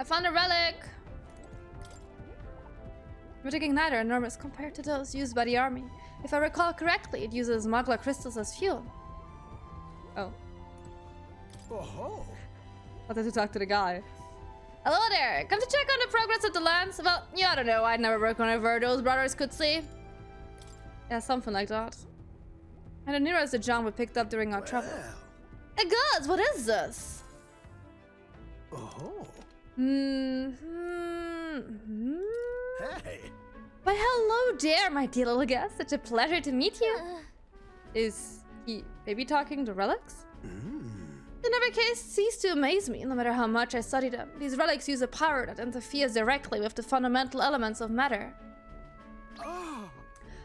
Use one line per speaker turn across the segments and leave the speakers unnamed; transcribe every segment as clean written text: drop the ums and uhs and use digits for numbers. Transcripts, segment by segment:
I found a relic. Magic igniter, enormous compared to those used by the army. If I recall correctly, it uses magla crystals as fuel. Oh.
Oh.
I'll have to talk to the guy. Hello there! Come to check on the progress of the lands? Well, yeah, I don't know. I'd never work on whatever those brothers could see. Yeah, something like that. And the nearest the junk we picked up during our travel. Hey gods, what is this?
Oh. Hey.
Why, hello there, my dear little guest. Such a pleasure to meet you. Is he maybe talking to relics? They never cease to amaze me, no matter how much I study them. These relics use a power that interferes directly with the fundamental elements of matter. Oh,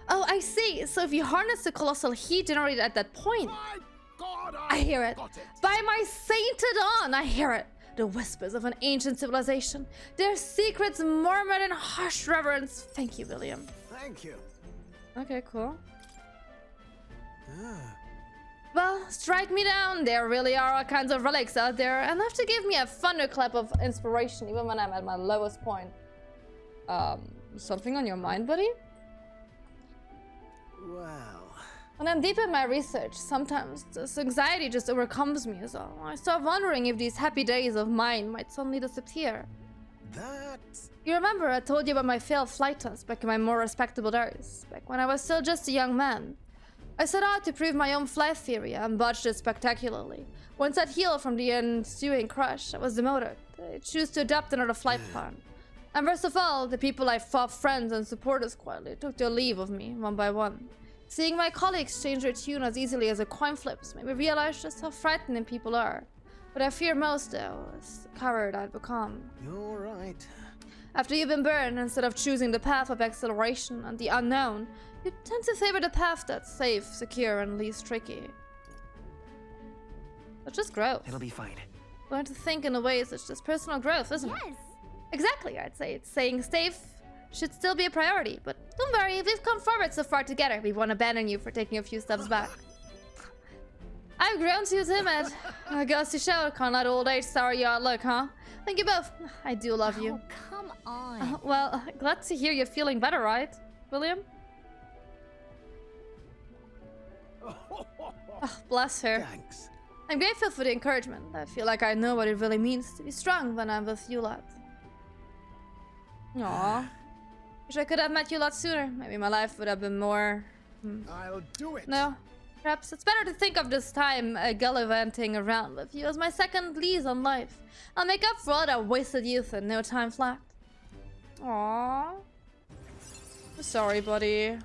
I see. So if you harness the colossal heat generated at that point...
My God,
I hear it. By my sainted on, I hear it. The whispers of an ancient civilization. Their secrets murmured in hushed reverence. Thank you, William.
Thank you.
Okay, cool. Well, strike me down. There really are all kinds of relics out there. Enough to give me a thunderclap of inspiration, even when I'm at my lowest point. Something on your mind, buddy?
Well...
When I'm deep in my research, sometimes this anxiety just overcomes me as well. I start wondering if these happy days of mine might suddenly disappear.
That's...
You remember I told you about my failed flight test back in my more respectable days, back when I was still just a young man. I set out to prove my own flight theory and botched it spectacularly. Once I'd healed from the ensuing crash, I was demoted. I chose to adopt another flight plan. And worst of all, the people I thought friends and supporters quietly took their leave of me, one by one. Seeing my colleagues change their tune as easily as a coin flips made me realize just how frightening people are. What I fear most, though, is the coward I'd become.
You're right.
After you've been burned, instead of choosing the path of acceleration and the unknown, you tend to favor the path that's safe, secure, and least tricky. That's just growth.
It'll be fine.
Learn to think in a way such as personal growth, isn't it?
Yes.
Exactly, I'd say. It's saying safe should still be a priority, but don't worry, we've come forward so far together. We won't abandon you for taking a few steps back. I've grown too timid. I goes to show, can't let old age sour your outlook, huh? Thank you both. I do love you.
Oh, come on.
Well, glad to hear you're feeling better, right, William? Oh, bless her.
Thanks.
I'm grateful for the encouragement. I feel like I know what it really means to be strong when I'm with you lot. Aww. Wish I could have met you a lot sooner. Maybe my life would have been more...
I'll do it.
No. Perhaps it's better to think of this time gallivanting around with you as my second lease on life. I'll make up for all that wasted youth and no time flat. Aww. Sorry, buddy.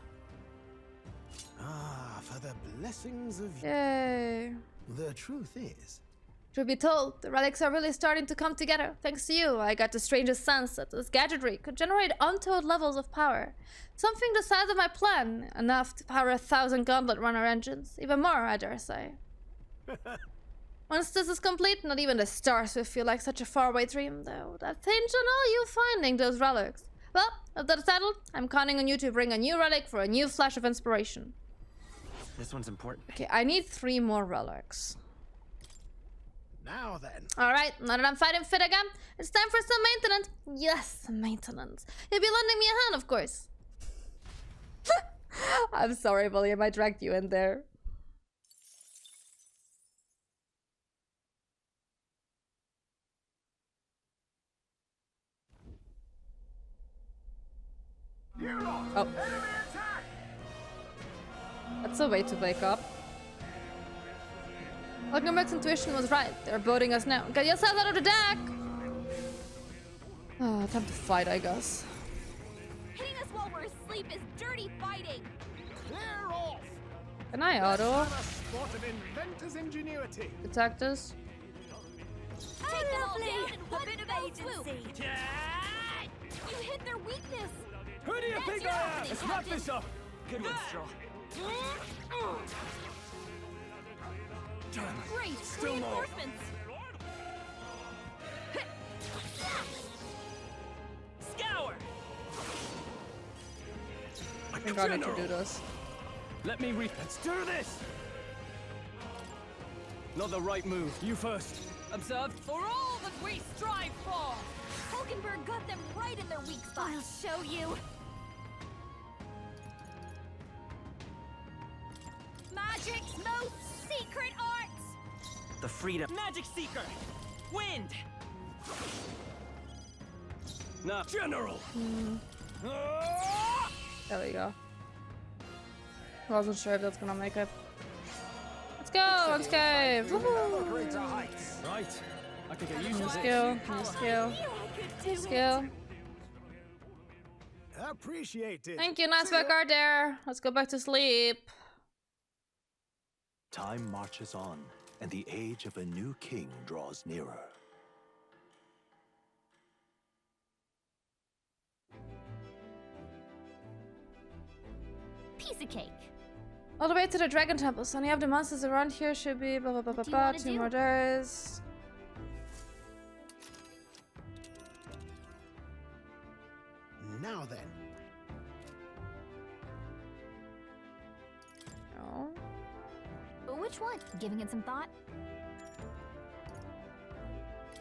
For the blessings of...
Yay.
The truth is...
Truth be told, the relics are really starting to come together. Thanks to you, I got the strangest sense that this gadgetry could generate untold levels of power. Something the size of my plan, enough to power 1,000 gauntlet runner engines. Even more, I dare say. Once this is complete, not even the stars will feel like such a faraway dream, though. That hinge on all you finding those relics. Well, if that's settled, I'm counting on you to bring a new relic for a new flash of inspiration.
This one's important.
Okay, I need 3 more relics.
Now then.
Alright, now that I'm fighting fit again, it's time for some maintenance. Yes, maintenance. You'll be lending me a hand, of course. I'm sorry, William, I dragged you in there. Oh. That's a way to wake up. Lugnumbert's intuition was right. They're boating us now. Get yourself out of the deck! Oh, time to fight, I guess.
Hitting us while we're asleep is dirty fighting.
Clear off.
Can I auto?
A spot of inventor's ingenuity.
Attack this?
Take them all down in one fell swoop. You hit their weakness.
Who do you
That's
think
your
I am?
opening,
Let's wrap this up.
Good one, Straw.
Done.
Great.
Still more.
Reinforcements.
Scour!
I think I need to do this.
Let me Let's do this! Not the right move. You first. Observe.
For all that we strive for!
Ember got them right in their weak spot. I'll show you. Magic's most secret arts.
The freedom. Magic Seeker! Wind! No. General!
There we go. Wasn't sure if that's gonna make it. Let's go! Let's go! Woohoo!
Right. I could get used
New
to
skill,
this.
new skill, new skill.
Appreciated.
Thank you, nice work out there. Let's go back to sleep.
Time marches on, and the age of a new king draws nearer.
Piece of cake.
All the way to the Dragon Temple. So any of the monsters around here should be blah blah blah blah
What do you
blah.
wanna
2
do?
more days.
Now then.
No.
Which one? Giving it some thought?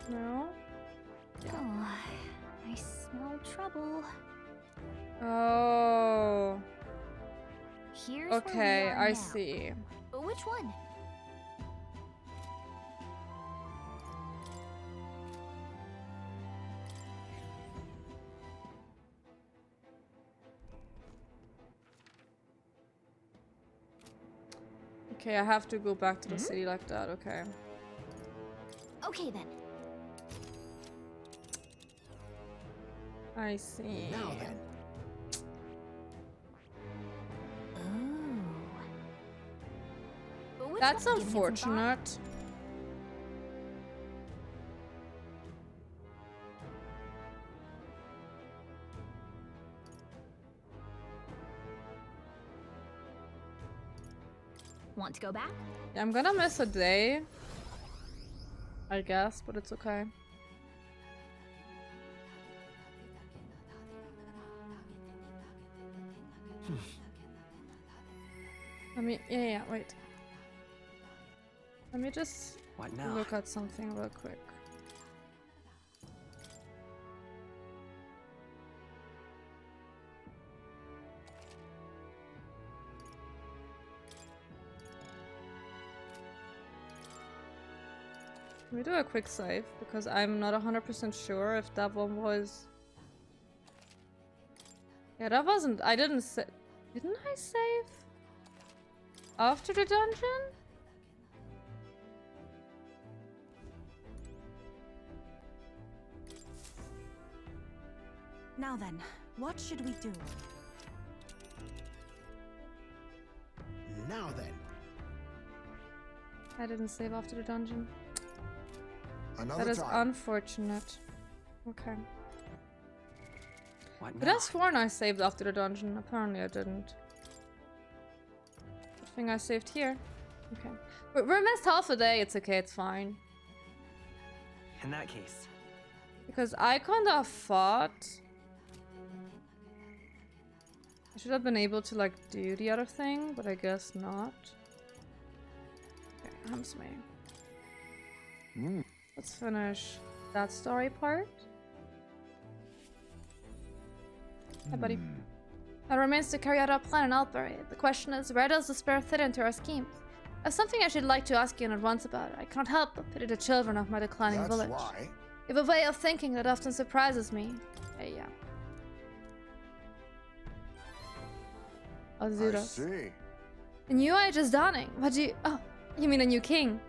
No.
Oh, I smell trouble.
Oh.
Here's where
Okay,
we are
I
now.
see.
Which one?
Okay, I have to go back to the city like that. Okay.
Okay then.
I see.
Now then.
Oh. Which
That's
one? Giving it some thought?
unfortunate.
Want to go back?
Yeah, I'm gonna miss a day, I guess, but it's okay. Wait. Let me just
What now?
look at something real quick. Let me do a quick save because I'm not 100% sure if that one was. Yeah, that wasn't. I didn't say. Didn't I save after the dungeon?
Now then, what should we do?
Now then.
I didn't save after the dungeon.
Another
That is
time.
unfortunate. Okay.
What
But
now?
I sworn I saved after the dungeon. Apparently I didn't. Good thing I saved here. Okay. We're missed half a day. It's okay. It's fine.
In that case,
Because I kind of thought I should have been able to like do the other thing, but I guess not. Okay, Ham's me. Let's finish that story part. Hi, buddy. It remains to carry out our plan in Altbury. The question is, where does despair fit into our schemes? I have something I should like to ask you in advance about. I cannot help but pity the children of my declining
That's
village.
why.
You have a way of thinking that often surprises me. Yeah.
I
Azuras.
see.
A new age is dawning. What do you... Oh, you mean a new king?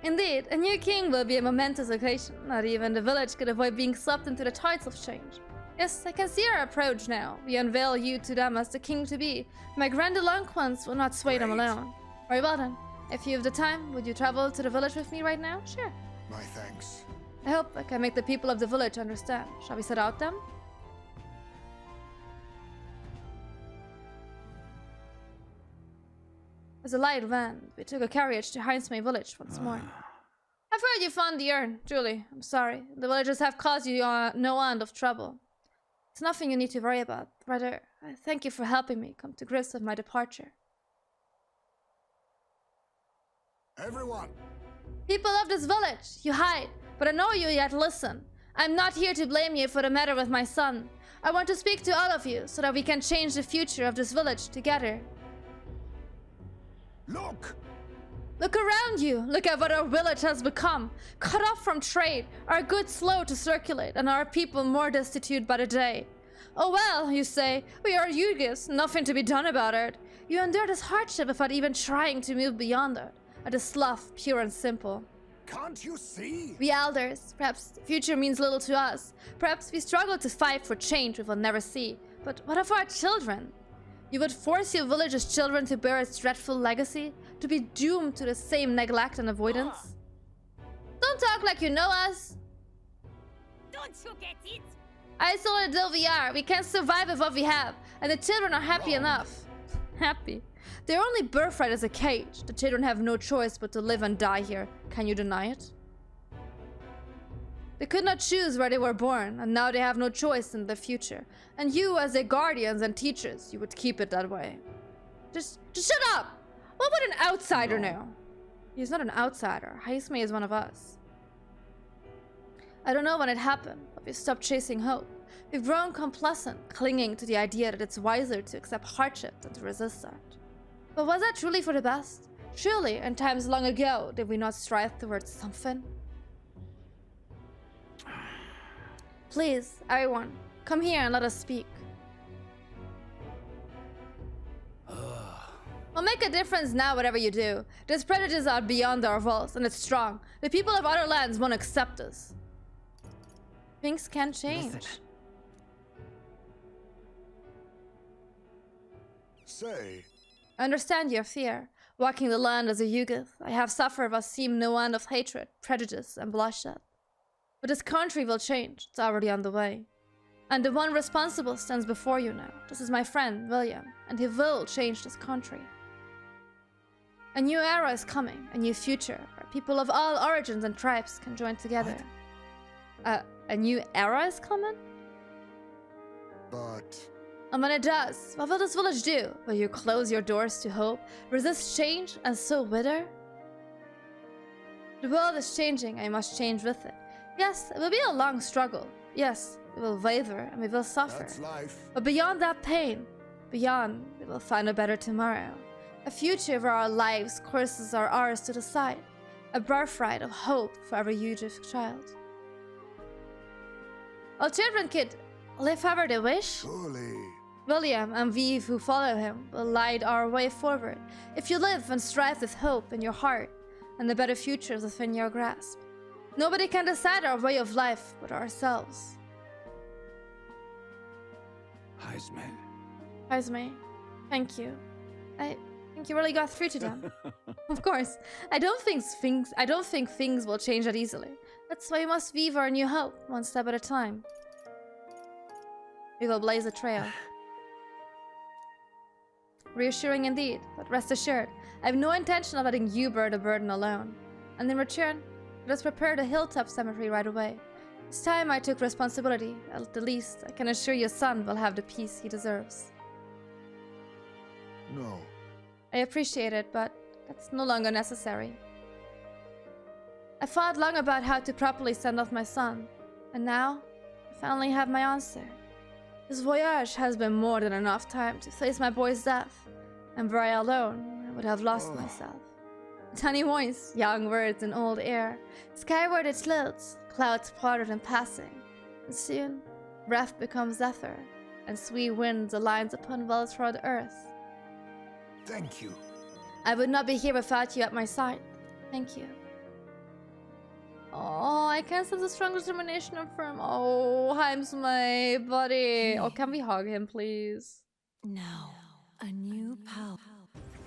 Indeed, a new king will be a momentous occasion. Not even the village could avoid being swept into the tides of change. Yes, I can see our approach now. We unveil you to them as the king-to-be. My grandiloquence will not sway them
Great.
alone. Very well then. If you have the time, would you travel to the village with me right now? Sure.
My thanks.
I hope I can make the people of the village understand. Shall we set out then? As the light waned, we took a carriage to Heinzmay village once more. I've heard you found the urn, Julie. I'm sorry. The villagers have caused you no end of trouble. It's nothing you need to worry about. Rather, I thank you for helping me come to grips with my departure.
Everyone.
People of this village, you hide, but I know you yet listen. I'm not here to blame you for the matter with my son. I want to speak to all of you so that we can change the future of this village together.
Look!
Look around you. Look at what our village has become. Cut off from trade, our goods slow to circulate, and our people more destitute by the day. Oh well, you say, we are Yugis, nothing to be done about it. You endure this hardship without even trying to move beyond it. At a slough, pure and simple.
Can't you see?
We elders, perhaps the future means little to us. Perhaps we struggle to fight for change we will never see. But what of our children? You would force your village's children to bear its dreadful legacy? To be doomed to the same neglect and avoidance? Don't talk like you know us.
Don't you get it?
Isolated though we are, we can survive with what we have. And the children are happy enough. Happy? Their only birthright is a cage. The children have no choice but to live and die here. Can you deny it? They could not choose where they were born, and now they have no choice in the future. And you, as their guardians and teachers, you would keep it that way. Just shut up! What would an outsider know? He's not an outsider. Heisme is one of us. I don't know when it happened, but we've stopped chasing hope. We've grown complacent, clinging to the idea that it's wiser to accept hardship than to resist it. But was that truly for the best? Surely, in times long ago, did we not strive towards something? Please, everyone, come here and let us speak. We'll make a difference now, whatever you do. This prejudice are beyond our walls, and it's strong. The people of other lands won't accept us. Things can change.
Listen.
Say,
I understand your fear. Walking the land as a Yugith, I have suffered what seemed no end of hatred, prejudice, and bloodshed. But this country will change. It's already on the way. And the one responsible stands before you now. This is my friend, William, and he will change this country. A new era is coming, a new future, where people of all origins and tribes can join together. A new era is coming?
but
And when it does, what will this village do? Will you close your doors to hope, resist change, and so wither? The world is changing, I must change with it. Yes, it will be a long struggle. Yes, we will waver and we will suffer.
that's life.
But beyond that pain, beyond, we will find a better tomorrow. A future where our lives' courses are ours to decide. A birthright of hope for every Yugif child. All children could live however they wish.
Surely.
William and we who follow him will light our way forward. If you live and strive with hope in your heart, and the better future is within your grasp. Nobody can decide our way of life but ourselves. Heisme, thank you. I think you really got through to them. Of course, I don't think things will change that easily. That's why we must weave our new hope, one step at a time. We will blaze a trail. Reassuring indeed, but rest assured, I have no intention of letting you bear the burden alone. And in return, let us prepare the hilltop cemetery right away. It's time I took responsibility. At the least, I can assure your son will have the peace he deserves.
No.
I appreciate it, but that's no longer necessary. I thought long about how to properly send off my son, and now I finally have my answer. This voyage has been more than enough time to face my boy's death, and were I alone, I would have lost myself. Tiny voice, young words in old air, skyward it floats, clouds parted in passing, and soon breath becomes ether, and sweet winds aligns upon well-trod earth.
Thank you.
I would not be here without you at my side. Thank you. Oh, I can sense a strong determination and firm. Oh, Heims, my buddy. Oh, can we hug him, please?
Now, a new power.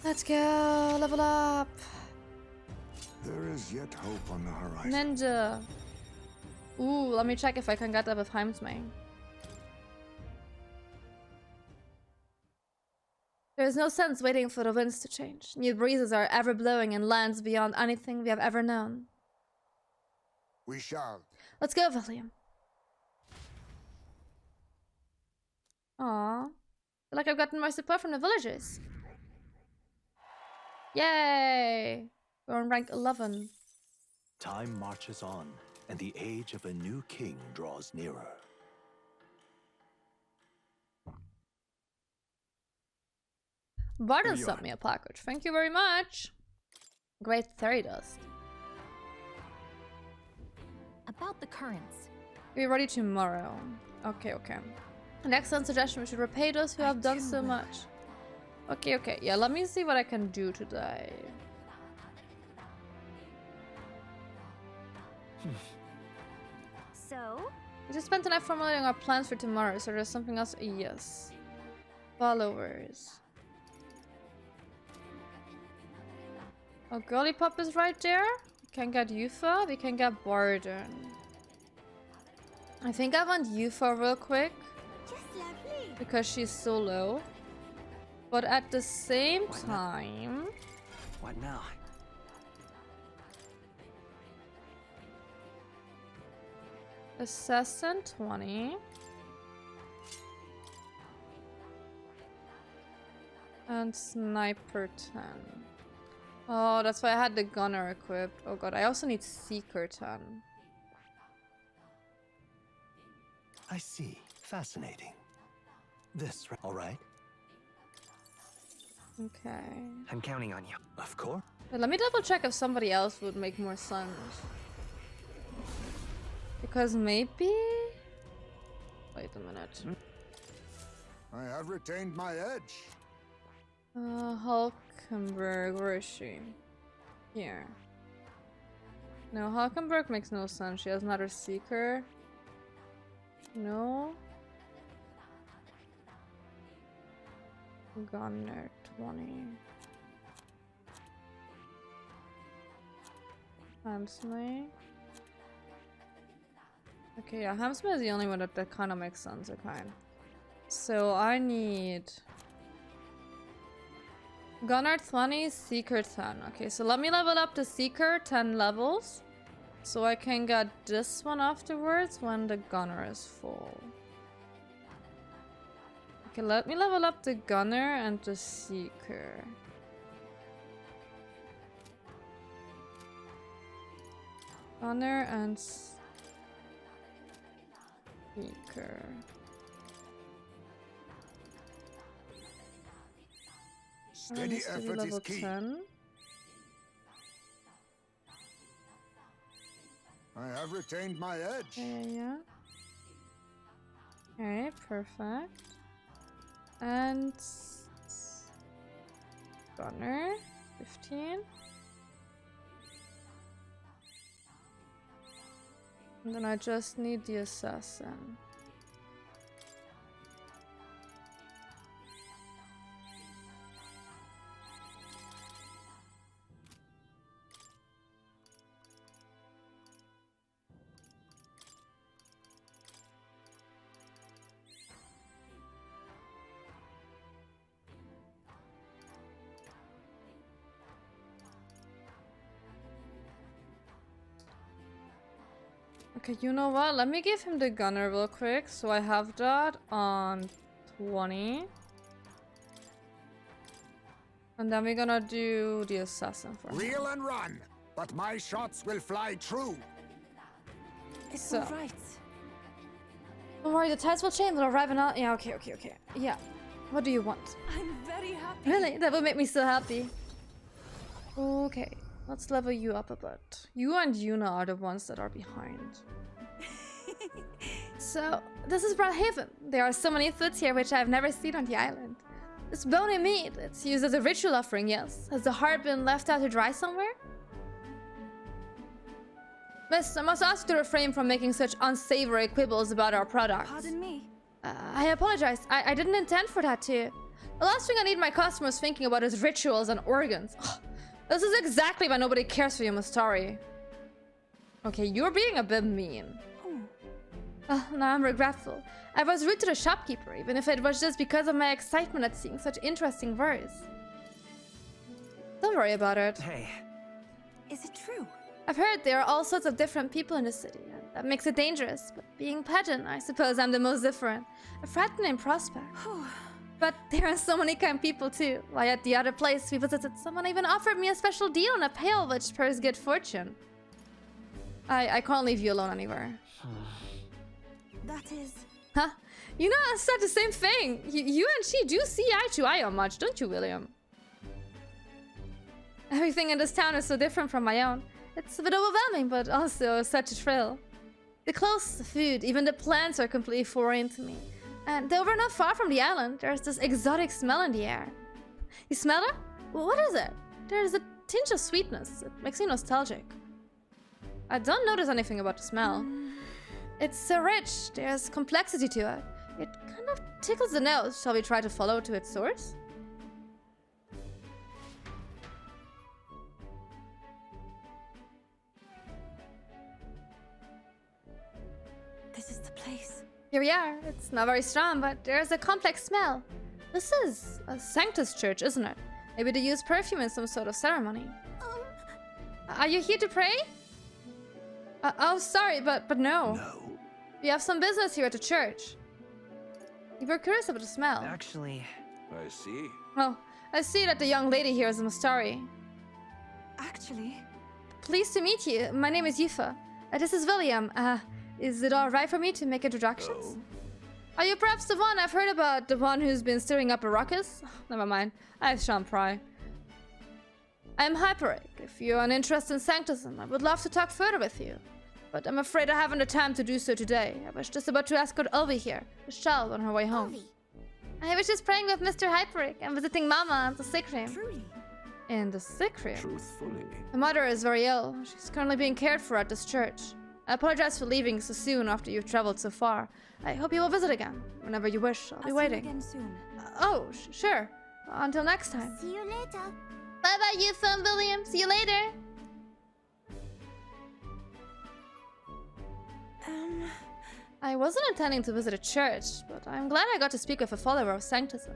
Let's go. Level up.
There is yet hope on the horizon.
Ninja. Ooh, let me check if I can get that with Heimsmane. There is no sense waiting for the winds to change. New breezes are ever blowing in lands beyond anything we have ever known.
We shall.
Let's go, William. Aww. I feel like I've gotten more support from the villagers. Yay! We're on rank 11.
Time marches on, and the age of a new king draws nearer.
Barton sent me a package. Thank you very much. Great fairy dust.
About the currents.
Be ready tomorrow. Okay, okay. An excellent suggestion. We should repay those who have done so much. Okay, okay. Yeah, let me see what I can do today.
So?
We just spent the night formulating our plans for tomorrow, so there's something else. Yes. Followers. Oh, Girly Pop is right there. We can get Eupha. We can get Barden. I think I want Eupha real quick.
Just lovely.
Because she's so low. But at the same time...
What now?
Assassin 20. And Sniper 10. Oh, that's why I had the Gunner equipped. Oh god, I also need Seeker 10.
I see. Fascinating. This, all right?
Okay.
I'm counting on you.
Of course.
But let me double check if somebody else would make more sense. Because maybe... Wait a minute.
I have retained my edge.
Hulkenberg, where is she? Here. No, Hulkenberg makes no sense. She has another Seeker. No. Gunner 20. Hamsme. Okay, yeah, Hamsme is the only one that kind of makes sense, okay. So I need... Gunner 20, Seeker 10. Okay, so let me level up the Seeker 10 levels. So I can get this one afterwards when the Gunner is full. Okay, let me level up the Gunner and the Seeker. Gunner and Seeker.
Steady effort is
Level
key.
10.
I have retained my edge.
Yeah. Okay, perfect. And Gunner 15. And then I just need the assassin. Okay, you know what? Let me give him the Gunner real quick. So I have that on 20. And then we're gonna do the assassin for him.
Reel and run, but my shots will fly true.
It's
So.
all right.
Don't worry, the tides will change. They'll arrive in all... Yeah, okay. Yeah. What do you want?
I'm very happy.
Really? That would make me so happy. Okay. Let's level you up a bit. You and Yuna are the ones that are behind. So, this is Bradhaven. There are so many foods here which I've never seen on the island. This bony meat, it's used as a ritual offering, yes. Has the heart been left out to dry somewhere? Miss, I must ask you to refrain from making such unsavory quibbles about our products.
Pardon me.
I apologize. I didn't intend for that to. The last thing I need my customers thinking about is rituals and organs. This is exactly why nobody cares for you, Mustari. Okay, you're being a bit mean. Now I'm regretful. I was rude to the shopkeeper, even if it was just because of my excitement at seeing such interesting wares. Don't worry about it.
Hey,
Is it true?
I've heard there are all sorts of different people in the city, and that makes it dangerous. But being pageant, I suppose I'm the most different. A threatening prospect. But there are so many kind people too. Why, at the other place we visited, someone even offered me a special deal on a pail which spurs good fortune. I can't leave you alone anywhere.
That is...
Huh? You know, I said the same thing. You and she do see eye to eye on much, don't you, William? Everything in this town is so different from my own. It's a bit overwhelming, but also such a thrill. The clothes, the food, even the plants are completely foreign to me. And though we're not far from the island, there's this exotic smell in the air. You smell it? Well, what is it? There's a tinge of sweetness. It makes me nostalgic. I don't notice anything about the smell. It's so rich. There's complexity to it. It kind of tickles the nose. Shall we try to follow it to its source?
This is the place.
Here we are. It's not very strong, but there's a complex smell. This is a Sanctus church, isn't it? Maybe they use perfume in some sort of ceremony. Are you here to pray? Oh, sorry, but no.
No.
We have some business here at the church. We were curious about the smell.
Actually,
I see.
Well, I see that the young lady here is a Mustari.
Actually...
Pleased to meet you. My name is Eupha. This is William. Is it alright for me to make introductions? Are you perhaps the one I've heard about? The one who's been stirring up a ruckus? Never mind. I shan't pry. I'm Hyperic. If you're an interest in Sanctism, I would love to talk further with you. But I'm afraid I haven't the time to do so today. I was just about to escort Ulvi here, the child, on her way home. I was just praying with Mr. Hyperic and visiting Mama at the sick room.
Truly.
In the sick room?
Truthfully.
My mother is very ill. She's currently being cared for at this church. I apologize for leaving so soon after you've traveled so far. I hope you will visit again. Whenever you wish, I'll be waiting.
See you again soon.
Oh, sure. Until next time.
See you later.
Bye-bye, Eupha and William. See you later. I wasn't intending to visit a church, but I'm glad I got to speak with a follower of Sanctism.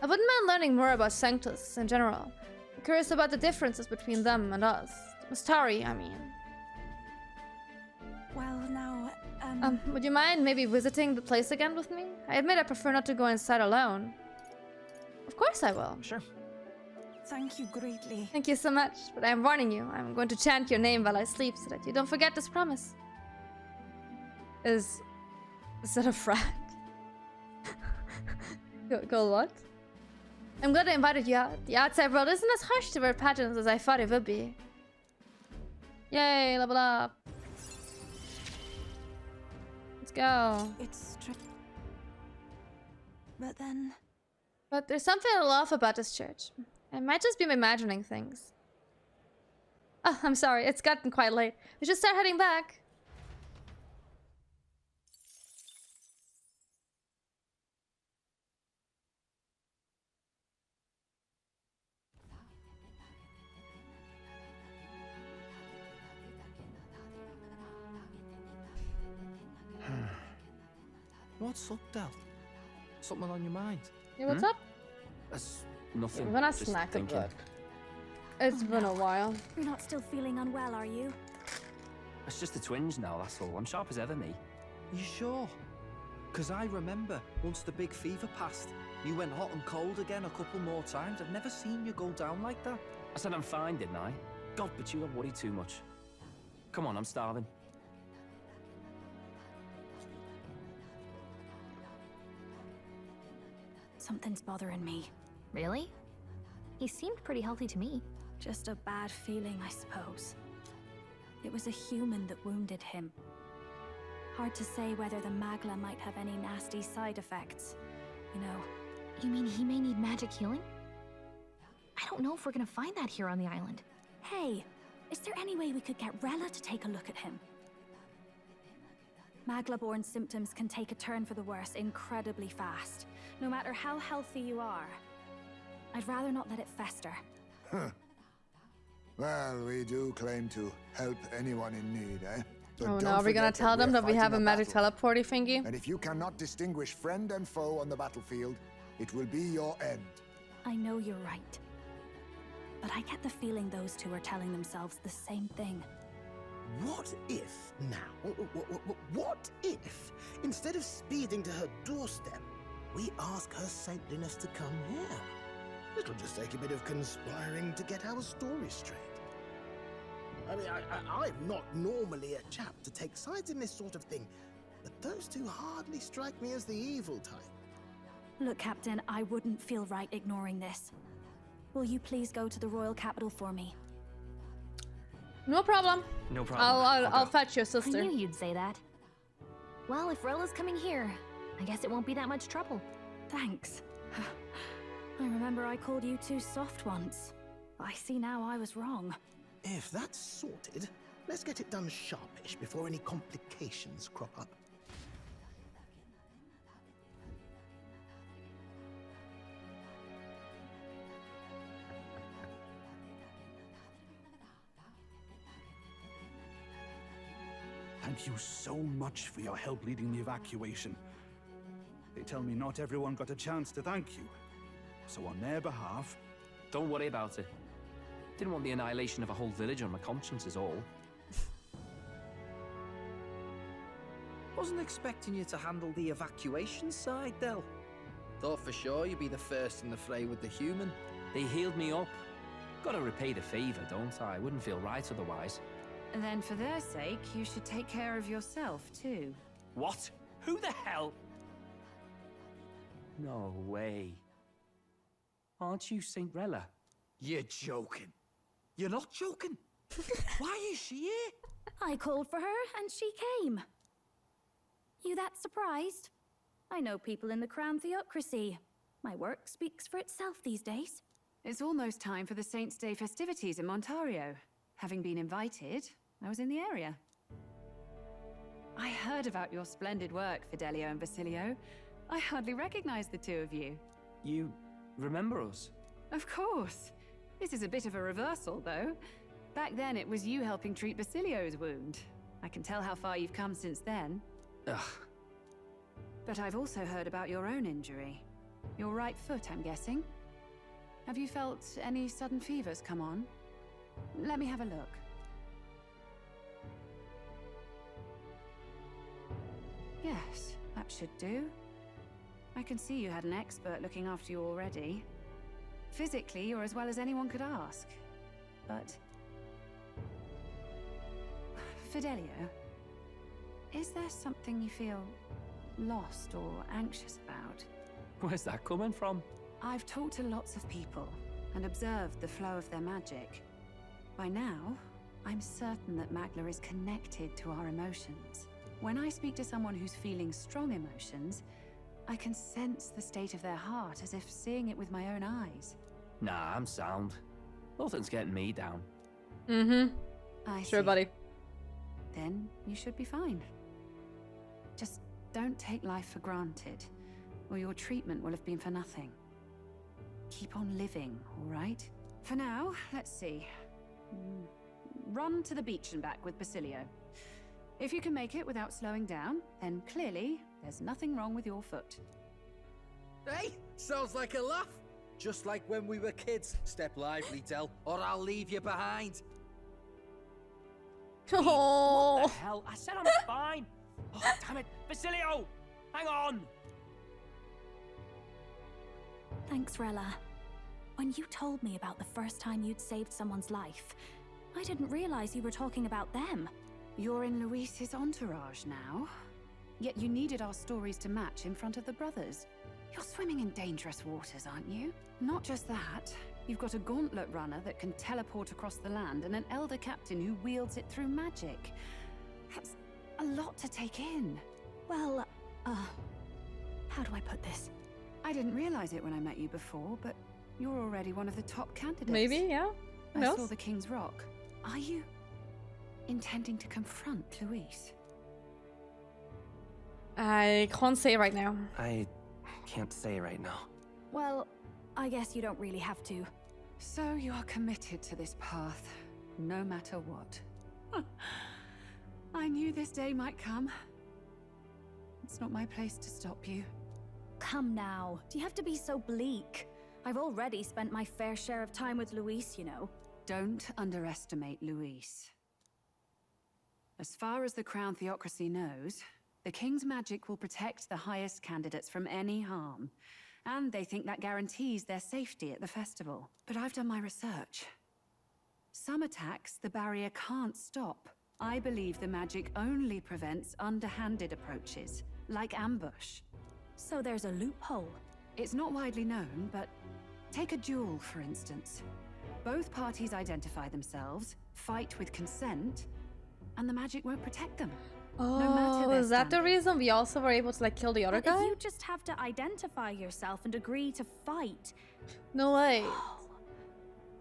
I wouldn't mind learning more about Sanctus in general. I'm curious about the differences between them and us. The Mustari, I mean.
Well, now,
Would you mind maybe visiting the place again with me? I admit I prefer not to go inside alone. Of course I will.
sure.
thank you greatly.
Thank you so much, but I'm warning you. I'm going to chant your name while I sleep so that you don't forget this promise. Is that a frat? Go what? I'm glad I invited you out. The outside world isn't as harsh to wear patterns as I thought it would be. Yay, level up. Let's go.
It's but then...
But there's something a little off about this church. I might just be imagining things. Oh, I'm sorry. It's gotten quite late. We should start heading back.
What's up, Del? Something on your mind?
Yeah, what's up?
That's nothing.
We're not
just
snack a
thinking.
bit. It's been a while.
You're not still feeling unwell, are you?
It's just a twinge now, that's all. I'm sharp as ever, me.
You sure? Because I remember once the big fever passed, you went hot and cold again a couple more times. I've never seen you go down like that.
I said I'm fine, didn't I? God, but you don't worry too much. Come on, I'm starving.
Something's bothering me.
Really? He seemed pretty healthy to me.
Just a bad feeling, I suppose. It was a human that wounded him. Hard to say whether the Magla might have any nasty side effects. You know.
You mean he may need magic healing? I don't know if we're gonna find that here on the island.
Hey, is there any way we could get Rella to take a look at him? Magla-born symptoms can take a turn for the worse incredibly fast, no matter how healthy you are. I'd rather not let it fester.
Well, we do claim to help anyone in need, eh? But
Oh no,
don't
are we gonna
forget
tell them
we're
that we have
fighting
a magic
battle.
teleporty thingy?
And if you cannot distinguish friend and foe on the battlefield, it will be your end.
I know you're right. But I get the feeling those two are telling themselves the same thing.
What if now, what if, instead of speeding to her doorstep, we ask her saintliness to come here? It'll just take a bit of conspiring to get our story straight. I mean, I'm not normally a chap to take sides in this sort of thing, but those two hardly strike me as the evil type.
Look, Captain, I wouldn't feel right ignoring this. Will you please go to the royal capital for me?
No problem.
No problem.
I'll
go.
fetch your
I
sister.
knew you'd say that. Well, if Rella's coming here, I guess it won't be that much trouble.
Thanks. I remember I called you too soft once. I see now I was wrong.
If that's sorted, let's get it done sharpish before any complications crop up.
Thank you so much for your help leading the evacuation. They tell me not everyone got a chance to thank you. So on their behalf...
Don't worry about it. Didn't want the annihilation of a whole village on my conscience is all.
Wasn't expecting you to handle the evacuation side, Del. Thought for sure you'd be the first in the fray with the human.
They healed me up. Gotta repay the favor, don't I? Wouldn't feel right otherwise.
And then for their sake, you should take care of yourself, too.
What? Who the hell? No way. Aren't you Saint Rella?
You're joking. You're not joking. Why is she here?
I called for her and she came. You that surprised? I know people in the Crown Theocracy. My work speaks for itself these days.
It's almost time for the Saints' Day festivities in Montario. Having been invited, I was in the area. I heard about your splendid work, Fidelio and Basilio. I hardly recognized the two of you.
You remember us?
Of course. This is a bit of a reversal, though. Back then, it was you helping treat Basilio's wound. I can tell how far you've come since then.
Ugh.
But I've also heard about your own injury. Your right foot, I'm guessing. Have you felt any sudden fevers come on? Let me have a look. Yes, that should do. I can see you had an expert looking after you already. Physically, you're as well as anyone could ask. But... Fidelio, is there something you feel lost or anxious about?
Where's that coming from?
I've talked to lots of people and observed the flow of their magic. By now, I'm certain that Magla is connected to our emotions. When I speak to someone who's feeling strong emotions, I can sense the state of their heart as if seeing it with my own eyes.
Nah, I'm sound. Nothing's getting me down.
Mm-hmm.
I
Sure,
see.
buddy.
Then you should be fine. Just don't take life for granted, or your treatment will have been for nothing. Keep on living, all right? For now, let's see. Run to the beach and back with Basilio. If you can make it without slowing down, then clearly there's nothing wrong with your foot.
Hey, sounds like a laugh. Just like when we were kids. Step lively, Del, or I'll leave you behind.
Oh.
What the hell? I said I'm fine. Oh, damn it. Basilio! Hang on!
Thanks, Rella. When you told me about the first time you'd saved someone's life, I didn't realize you were talking about them.
You're in Luis's entourage now. Yet you needed our stories to match in front of the brothers. You're swimming in dangerous waters, aren't you? Not just that. You've got a gauntlet runner that can teleport across the land and an elder captain who wields it through magic. That's a lot to take in.
Well, how do I put this?
I didn't realize it when I met you before, but you're already one of the top candidates.
Maybe, yeah. Who
I
knows?
saw the King's Rock. Are you intending to confront Luis?
I can't say right now.
I can't say right now.
Well, I guess you don't really have to.
So you are committed to this path, no matter what. I knew this day might come. It's not my place to stop you.
Come now, do you have to be so bleak? I've already spent my fair share of time with Luis, you know.
Don't underestimate Luis. As far as the Crown Theocracy knows, the King's magic will protect the highest candidates from any harm. And they think that guarantees their safety at the festival. But I've done my research. Some attacks the barrier can't stop. I believe the magic only prevents underhanded approaches, like ambush.
So there's a loophole.
It's not widely known, but take a duel, for instance. Both parties identify themselves, fight with consent, and the magic won't protect them.
Oh, is that the reason we also were able to like kill the other guy?
You just have to identify yourself and agree to fight.
No way.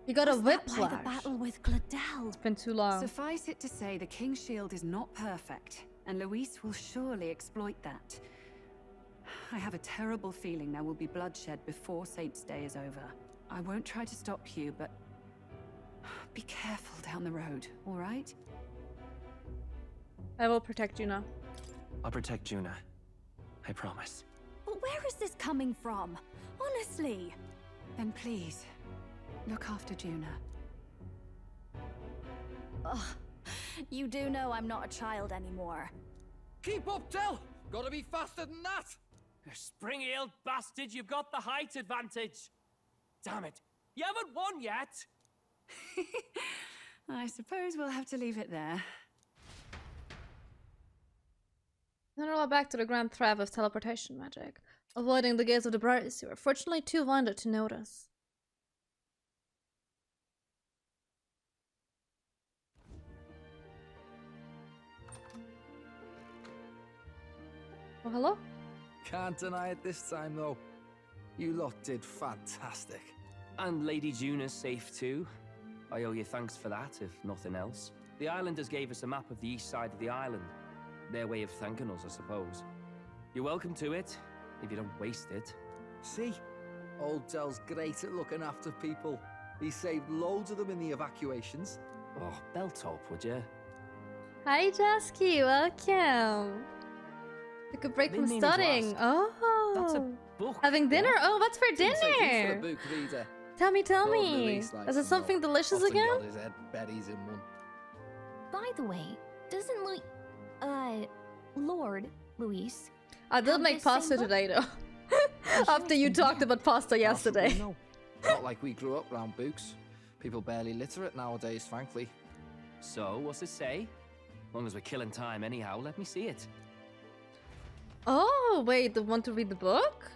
You got a whiplash.
The battle with Gladel.
It's been too long.
Suffice it to say, the King's Shield is not perfect, and Luis will surely exploit that. I have a terrible feeling there will be bloodshed before Saint's Day is over. I won't try to stop you, but be careful down the road, all right?
I will protect Juna.
I'll protect Juna. I promise.
But where is this coming from? Honestly.
Then please, look after Juna.
Ugh. You do know I'm not a child anymore.
Keep up, Del! Gotta be faster than that!
You spring-heeled bastard, you've got the height advantage. Damn it, you haven't won yet.
I suppose we'll have to leave it there.
Then roll back to the grand threat of teleportation magic, avoiding the gaze of the brides who were fortunately too wounded to notice. Oh, hello?
Can't deny it this time, though. You lot did fantastic.
And Lady Juna's safe too. I owe you thanks for that, if nothing else. The islanders gave us a map of the east side of the island. Their way of thanking us, I suppose. You're welcome to it, if you don't waste it.
See? Old Del's great at looking after people. He saved loads of them in the evacuations.
Oh, belt up, would you?
Hi, Jasky, welcome. Took a break from studying. Oh,
that's a book.
Having dinner?
Yeah.
Oh, what's for dinner?
For a book reader.
Tell me. Is it something delicious again?
Got his head berries in one.
By the way, doesn't Lord Luis.
I did make pasta today, though. After you talked about pasta yesterday.
No, not like we grew up round books. People barely literate nowadays, frankly.
So, what's it say? As long as we're killing time anyhow, let me see it.
Oh, wait, the one to read the book?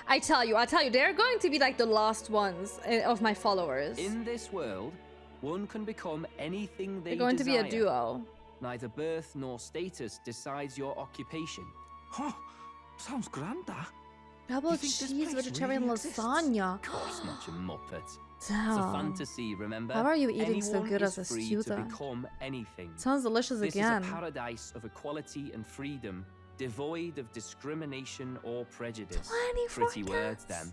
I tell you, they're going to be like the last ones of my followers.
In this world, one can become anything they desire.
They're going to be a duo.
Neither birth nor status decides your occupation.
Huh, sounds grand, that.
Double cheese vegetarian lasagna.
Of course not, you muppet.
Damn.
It's a fantasy, remember?
How are you eating so
Anyone
good
is
as a
free
stew,
to
though?
become anything.
Sounds delicious again.
This is a paradise of equality and freedom, devoid of discrimination or prejudice.
24
Pretty words, then.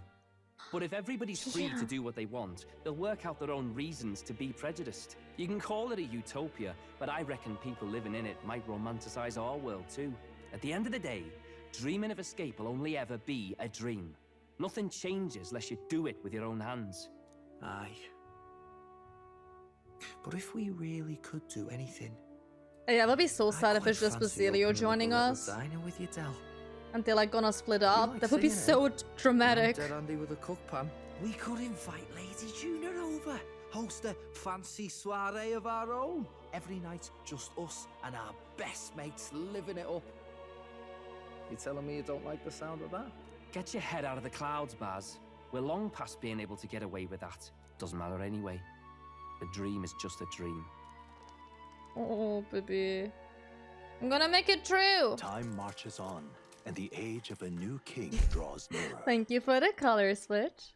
But if everybody's free
Yeah.
to do what they want, they'll work out their own reasons to be prejudiced. You can call it a utopia, but I reckon people living in it might romanticize our world too. At the end of the day, dreaming of escape will only ever be a dream. Nothing changes unless you do it with your own hands.
Aye. But if we really could do anything,
Yeah, it'll be so sad if it's just
fancy
Basilio
opening up a
joining
little
us.
diner with you, Del.
And they're like gonna split up.
like
That would be
seeing
so
it?
dramatic.
Dead Andy with a cook pan.
We could invite Lady Juna over.
Host a fancy soiree of our own. Every night, just us and our best mates living it up. You telling me you don't like the sound of that?
Get your head out of the clouds, Baz. We're long past being able to get away with that. Doesn't matter anyway. A dream is just a dream.
Oh, baby. I'm gonna make it true.
Time marches on, and the age of a new king draws nearer.
Thank you for the color switch.